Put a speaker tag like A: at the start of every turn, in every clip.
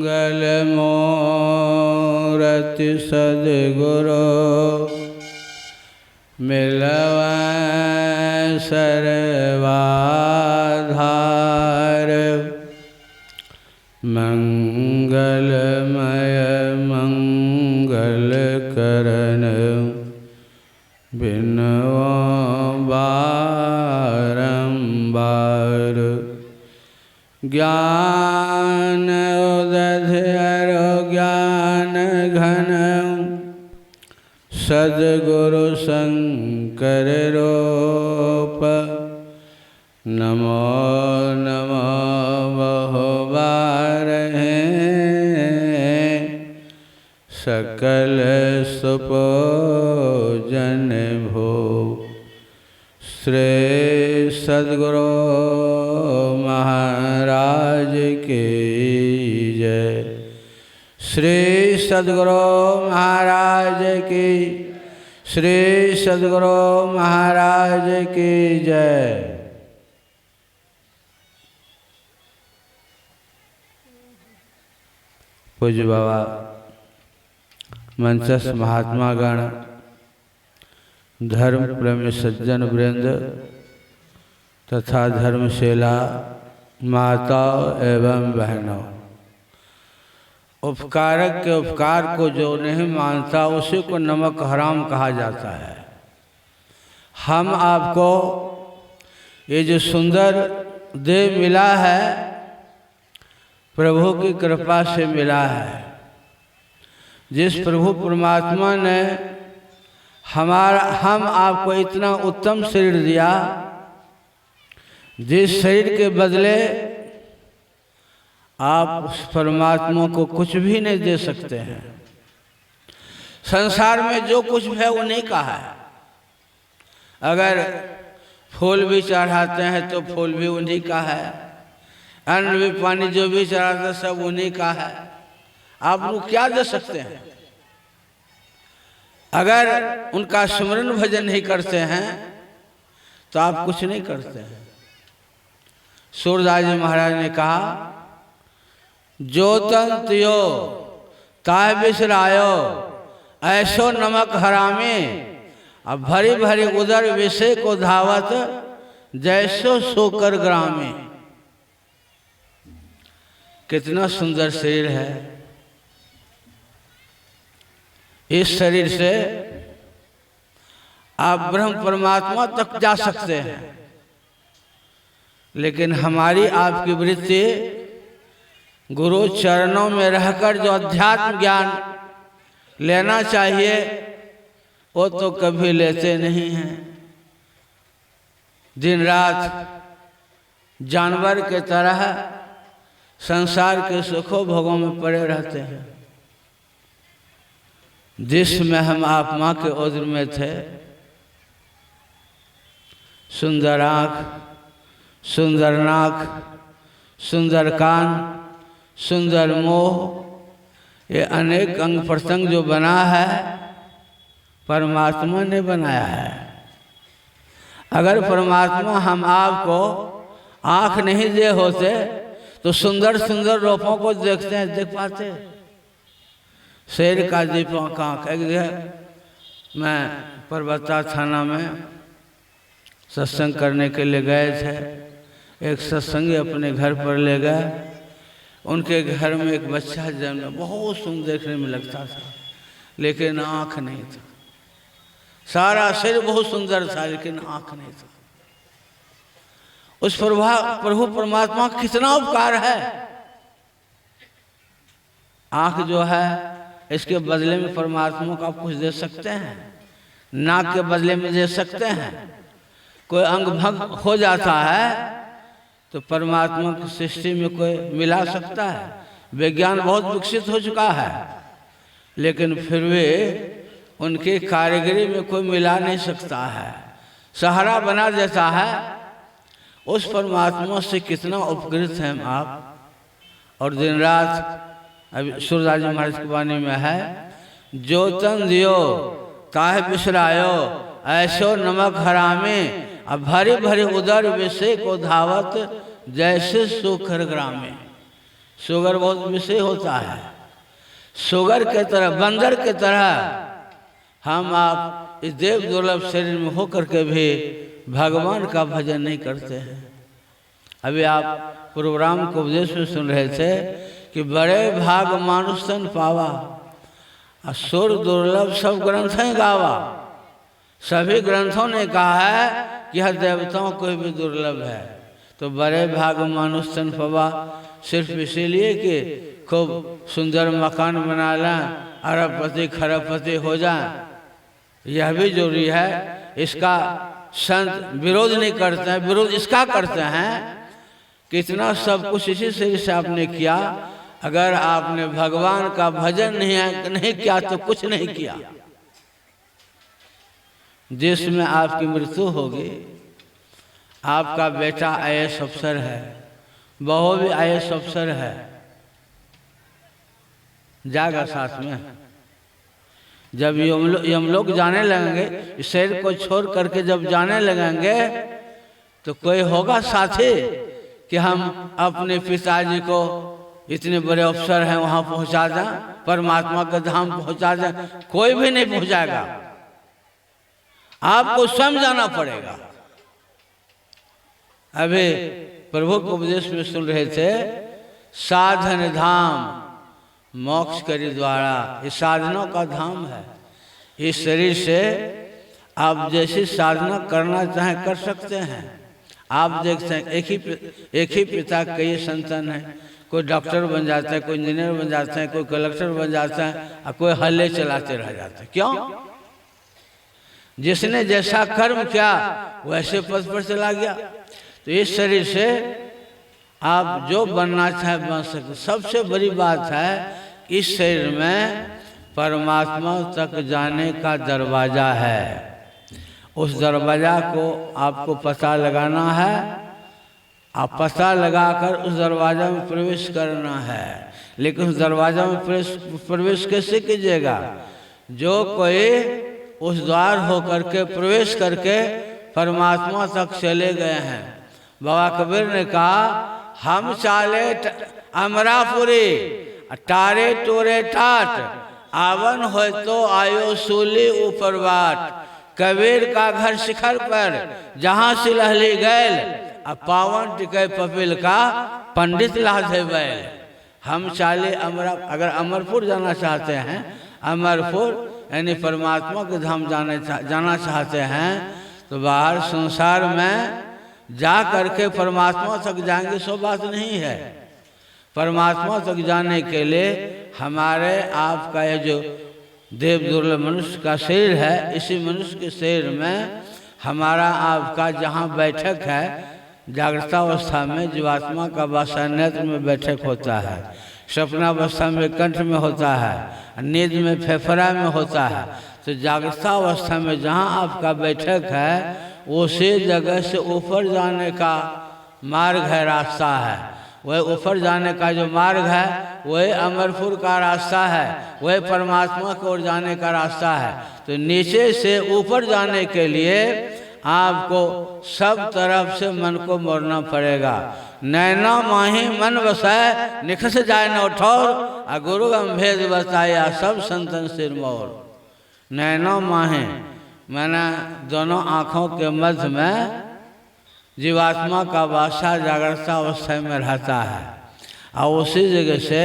A: मंगल मूरति सद्गुरु मिलवै सर्वाधार। मंगलमय मंगल करण बिनवा बारंबार। ज्ञान उदधर ज्ञान घन सद्गुरु शंकर रूप। नमो नमो बहुबार सकल सुपूजन भो। श्री सद्गुरु महाराज की जय। श्री सद्गुरु महाराज की, श्री सद्गुरु महाराज की जय। पूज्य बाबा मंचस्थ महात्मा गण, धर्म प्रेमी सज्जन वृंद तथा धर्मशिला माताओं एवं बहनों, उपकारक के उपकार को जो नहीं मानता उसी को नमक हराम कहा जाता है। हम आपको ये जो सुंदर देह मिला है प्रभु की कृपा से मिला है। जिस प्रभु परमात्मा ने हम आपको इतना उत्तम शरीर दिया, जिस शरीर के बदले आप उस परमात्मा को कुछ भी नहीं दे सकते हैं। संसार में जो कुछ है वो नहीं का है। अगर फूल भी चढ़ाते हैं तो फूल भी उन्हीं का है, अन्न भी पानी जो भी चढ़ाते सब उन्हीं का है। आप लोग क्या दे सकते हैं? अगर उनका स्मरण भजन नहीं करते हैं तो आप कुछ नहीं करते हैं। सूरदास जी महाराज ने कहा, जो तन तियो ताय बिसरायो, ऐसो नमक हरामे, अब भरी भरी उदर विषय को धावत, जैसो सोकर ग्रामे। कितना सुंदर शरीर है। इस शरीर से आप ब्रह्म परमात्मा तक जा सकते हैं, लेकिन हमारी आपकी वृत्ति गुरु चरणों में रहकर जो अध्यात्म ज्ञान लेना चाहिए वो तो कभी लेते नहीं हैं। दिन रात जानवर के तरह संसार के सुखों भोगों में पड़े रहते हैं। जिसमें हम आप माँ के उदर में थे, सुंदर आँख, सुंदर नाक, सुंदर कान, सुंदर मोह, ये अनेक अंग प्रत्यंग जो बना है परमात्मा ने बनाया है। अगर परमात्मा हम आपको आँख नहीं दे होते तो सुंदर सुंदर रूपों को देखते हैं, देख पाते। शेर का दीपक आँख। एक जगह मैं परबत्ता थाना में सत्संग करने के लिए गए थे। एक सत्संगी अपने घर पर ले गए। उनके घर में एक बच्चा जन्मा, बहुत सुंदर देखने में लगता था, लेकिन आँख नहीं था। सारा शरीर बहुत सुंदर था, लेकिन आँख नहीं था। उस प्रभु परमात्मा कितना उपकार है। आँख जो है इसके बदले में परमात्मा को आप कुछ दे सकते हैं, नाक के बदले में दे सकते हैं। कोई अंग भंग हो जाता है तो परमात्मा की सृष्टि में कोई मिला सकता है। विज्ञान बहुत विकसित हो चुका है, लेकिन फिर भी उनकी कारीगरी में कोई मिला नहीं सकता है। सहारा बना देता है। उस परमात्मा से कितना उपकृत हैं आप। और दिन रात अभी सूरदास जी महाराज की वाणी में है, जो तन दियो ताहे बिसरायो, ऐसो नमक हरामे, अब भरी भरी उदर विषय को धावत, जैसे सोखर ग्रामे। शुगर बहुत विषय होता है। शुगर के तरह, बंदर के तरह हम आप इस देव दुर्लभ शरीर में होकर के भी भगवान का भजन नहीं करते हैं। अभी आप प्रोग्राम को उपदेश में सुन रहे थे कि बड़े भाग मानुष तन पावा, असुर दुर्लभ सब ग्रंथ हैं गावा। सभी ग्रंथों ने कहा है कि यह देवताओं को भी दुर्लभ है। तो बड़े भाग मानुष तन पावा सिर्फ इसीलिए कि खूब सुंदर मकान बना लें, अरबपति खरबपति हो जाए, यह भी जरूरी है। इसका संत विरोध नहीं करते हैं, विरोध इसका करते हैं कि इतना सब कुछ इसी शरीर से आपने किया, अगर आपने भगवान का भजन नहीं किया तो कुछ नहीं किया। जिसमें आपकी मृत्यु होगी, आपका बेटा IAS अफसर है, बहू भी IAS अफसर है, जाएगा साथ में। जब हम लोग जाने लगेंगे, इस शरीर को छोड़ करके जब जाने लगेंगे तो कोई होगा साथी कि हम अपने पिताजी को इतने बड़े अफसर हैं वहां पहुंचा दें, परमात्मा के धाम पहुंचा दें। कोई भी नहीं पहुंचाएगा, आपको स्वयं जाना पड़ेगा। अभी प्रभु के उपदेश में सुन रहे थे, साधन धाम मोक्ष करी द्वारा, ये साधनों का धाम है। इस शरीर से आप जैसी साधना करना चाहें कर सकते हैं। आप देखते हैं एक ही पिता के कई संतान हैं, कोई डॉक्टर बन जाता है, कोई इंजीनियर बन जाता है, कोई कलेक्टर बन जाता है, और कोई हल्ले चलाते रह जाते हैं। क्यों? जिसने जैसा कर्म किया वैसे पद पर चला गया। तो इस शरीर से आप जो बनना चाहे बन सकते। सबसे बड़ी बात है, इस शरीर में परमात्मा तक जाने का दरवाजा है। उस दरवाजा को आपको पता लगाना है, आप पता लगाकर उस दरवाजा में प्रवेश करना है। लेकिन उस दरवाजा में प्रवेश कैसे कीजिएगा? जो कोई उस द्वार होकर के प्रवेश करके परमात्मा तक चले गए हैं। बाबा कबीर ने कहा, हम चाले अमरापुरी टारे टोरे टाट, आवन हो तो आयो सूली ऊपर बाट। कबीर का घर शिखर पर जहाँ से लहली गैल, अब पावन टिके पपिल का पंडित लाधे बैल। हम चाले अगर अमरपुर जाना चाहते हैं, अमरपुर यानी परमात्मा के धाम जाना चाहते हैं, तो बाहर संसार में जा करके परमात्मा तक जाएंगे, सो बात नहीं है। परमात्मा तक जाने के लिए हमारे आपका ये जो देव दुर्लभ मनुष्य का शरीर है, इसी मनुष्य के शरीर में हमारा आपका जहाँ बैठक है, जागृतावस्था में जीवात्मा का वासनेत्र में बैठक होता है, स्वप्नावस्था में कंठ में होता है, नींद में फेफड़ा में होता है। तो जागृतावस्था में जहाँ आपका बैठक है, उसी जगह से ऊपर जाने का मार्ग है, रास्ता है। वह ऊपर जाने का जो मार्ग है, वही अमरपुर का रास्ता है, वही परमात्मा की ओर जाने का रास्ता है। तो नीचे से ऊपर जाने के लिए आपको सब तरफ से मन को मोड़ना पड़ेगा। नैना माही मन बसाए, निखस जाए न ठौर, आ गुरु भेद बताया सब संतन सिर मोर। नैना माही मैंने दोनों आँखों के मध्य में जीवात्मा का वासा जागृता अवस्था में रहता है, और उसी जगह से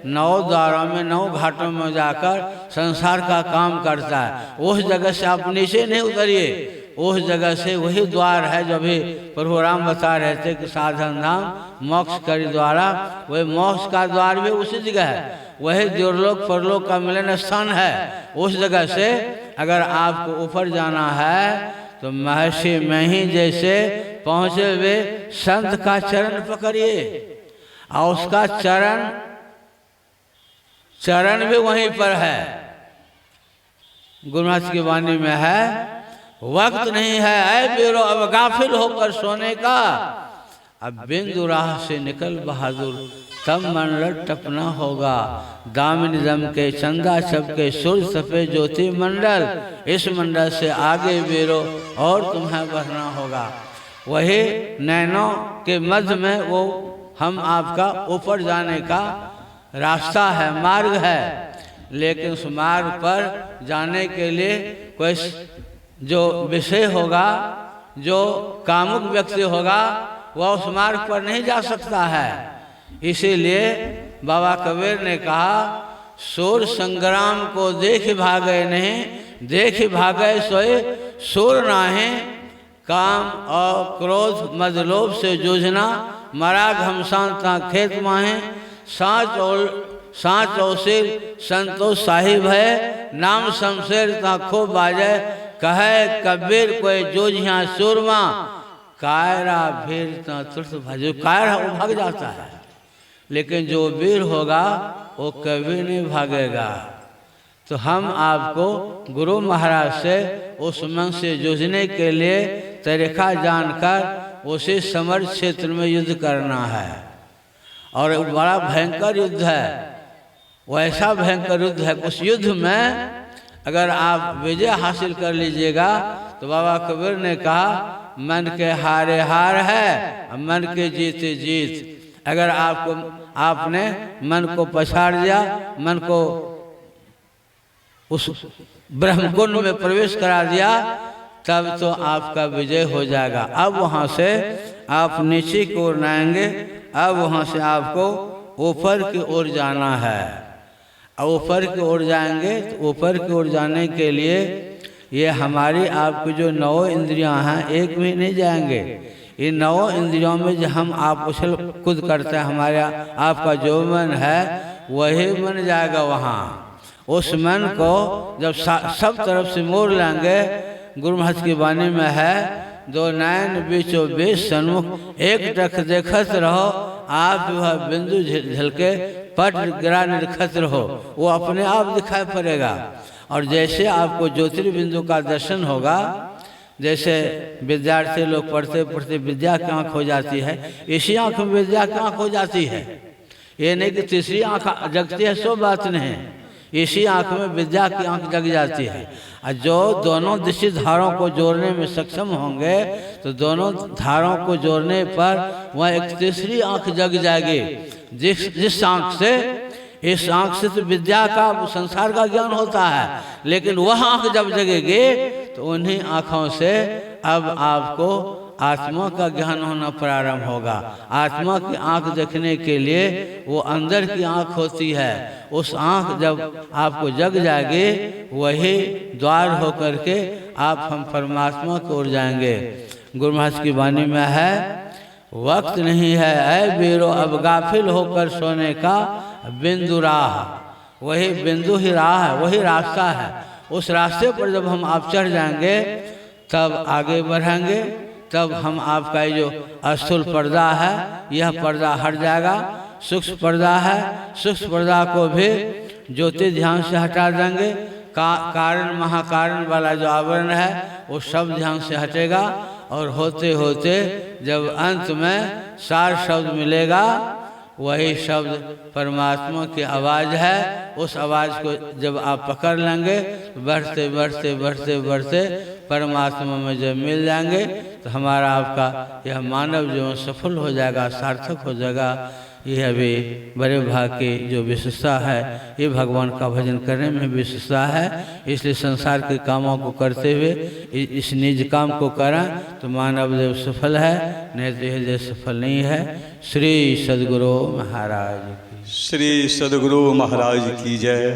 A: 9 द्वारों में 9 घाटों में जाकर संसार का काम करता है। उस जगह से आप नीचे नहीं उतरिए, उस जगह से वही द्वार है जो भी प्रभु राम बता रहे थे कि साधन धाम मोक्ष करी द्वारा, वही मोक्ष का द्वार भी उसी जगह है। वही दुर्लोक परलोक का मिलन स्थान है। उस जगह से अगर आपको ऊपर जाना है तो महर्षि में ही जैसे पहुँचे हुए संत का चरण पकड़िए, और उसका चरण भी वहीं पर है। गुरुनाथ की वाणी में है, वक्त नहीं है ऐ बीरो अब गाफिल होकर सोने का, अब बिंदु राह से निकल बहादुर, तब मंडल टपना होगा। दामिनी दम के चंदा छपके सूर्य सफेद ज्योति मंडल, इस मंडल से आगे बेरो और तुम्हें बढ़ना होगा। वही नैनों के मध्य में वो हम आपका ऊपर जाने का रास्ता है, मार्ग है। लेकिन उस मार्ग पर जाने के लिए कोई जो विषय होगा, जो कामुक व्यक्ति होगा, वह उस मार्ग पर नहीं जा सकता है। इसीलिए बाबा कबीर ने कहा, सूर संग्राम को देख भागे नहीं, देख भागे सोए सूर नाहे। काम और क्रोध मद लोभ से जूझना, मरा घमसान ता खेत माहे। सांच और सिर संतोष साहिब है, नाम शमशेर ता खूब बाजे। कहे कबीर कोई जूझिया सूरमा, कायरा भीर ता तुर्त भाजो। कायरा वो भाग जाता है, लेकिन जो वीर होगा वो कभी नहीं भागेगा। तो हम आपको गुरु महाराज से उस मन से जूझने के लिए तरीका जानकर उसी समर क्षेत्र में युद्ध करना है। और बड़ा भयंकर युद्ध है, वैसा भयंकर युद्ध है। उस युद्ध में अगर आप विजय हासिल कर लीजिएगा तो बाबा कबीर ने कहा, मन के हारे हार है, मन के जीते जीत। अगर आपने मन को पछाड़ दिया, मन को उस ब्रह्मकुंड में प्रवेश करा दिया, तब तो आपका विजय हो जाएगा। अब वहाँ से आप नीचे की ओर आएंगे, अब वहाँ से आपको ऊपर की ओर जाना है। अब ऊपर की ओर जाएंगे तो ऊपर की ओर जाने के लिए ये हमारी आपकी जो 9 इंद्रियां हैं, एक भी नहीं जाएंगे। इन 9 इंद्रियों में जो हम आप उछल कूद करते हैं, हमारा आपका जो मन है वही मन जाएगा वहाँ। उस मन को जब सब तरफ से मोड़ लेंगे, गुरु महाराज की वाणी में है, दो नैन बीचों बीच सन्मुख एक टक देखत रहो, आप वह बिंदु झलके पट गिरा निरखत रहो। वो अपने आप दिखाई पड़ेगा। और जैसे आपको ज्योतिर्बिंदु का दर्शन होगा, जैसे विद्यार्थी लोग पढ़ते पढ़ते विद्या की आँख हो जाती है, इसी आँख में विद्या की आँख हो जाती है। ये नहीं कि तीसरी आँख जगती है, सो बात नहीं। इसी आँख में विद्या की आँख जग जाती है। और जो दोनों दृष्टि धारों को जोड़ने में सक्षम होंगे, तो दोनों धारों को जोड़ने पर वह एक तीसरी आँख जग जाएगी। जिस आँख से, इस आँख से तो विद्या का संसार का ज्ञान होता है, लेकिन वह आँख जब जगेगी तो उन्हीं आँखों से अब आपको आत्मा का ज्ञान होना प्रारंभ होगा। आत्मा की आँख देखने के लिए वो अंदर की आँख होती है। उस आँख जब आपको जग जाएगी, वही द्वार होकर के आप हम परमात्मा की ओर जाएंगे। गुरु महाराज की वाणी में है, वक्त नहीं है ऐ वीरो अब गाफिल होकर सोने का, बिंदु राह। वही बिंदु ही राह है, वही रास्ता है। उस रास्ते पर जब हम आप चढ़ जाएंगे, तब आगे बढ़ेंगे, तब हम आपका जो स्थूल पर्दा है, यह पर्दा हट जाएगा। सूक्ष्म पर्दा है, सूक्ष्म पर्दा को भी ज्योति ध्यान से हटा देंगे। कारण महाकारण वाला जो आवरण है वो सब ध्यान से हटेगा। और होते होते जब अंत में 4 शब्द मिलेगा, वही शब्द परमात्मा की आवाज़ है। उस आवाज़ को जब आप पकड़ लेंगे, बढ़ते बढ़ते बढ़ते बढ़ते परमात्मा में जब मिल जाएंगे, तो हमारा आपका यह मानव जीवन सफल हो जाएगा, सार्थक हो जाएगा। यह अभी बड़े भाग की जो विशेषता है, ये भगवान का भजन करने में विशेषता है। इसलिए संसार के कामों को करते हुए इस निज काम को करें तो मानव देव सफल है, नहीं तो यह देव सफल नहीं है। श्री सद्गुरु महाराज की,
B: श्री सद्गुरु महाराज की जय।